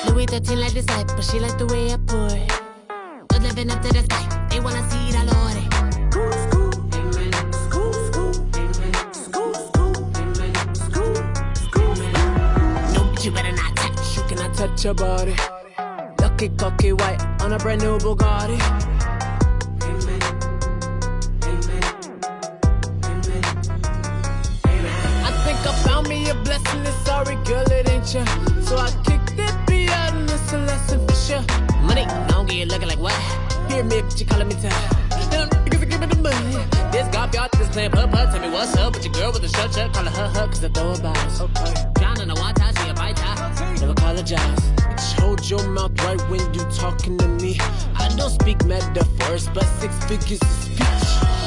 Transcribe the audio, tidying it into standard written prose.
Louis 13 like this life, but she like the way I pour it. Just living up to the sky, they wanna see it, I love it. You better not touch. You cannot touch your body. Lucky cocky white on a brand new Bugatti. Amen. Amen. Amen. Amen. I think I found me a blessing. It's sorry, girl, it ain't ya. So I kicked that beat out and it's a lesson for sure. Money, I don't get you looking like what? Hear me, but you calling me tired. Them niggas are giving the money. This God, y'all just playing putt. Tell me what's up with your girl with the shirt, calling her, cause I throw her bounce. Okay. Down in the water, she a bite tie. Never apologize. Bitch, hold your mouth right when you talking to me. I don't speak metaphors, but 6 figures is speech.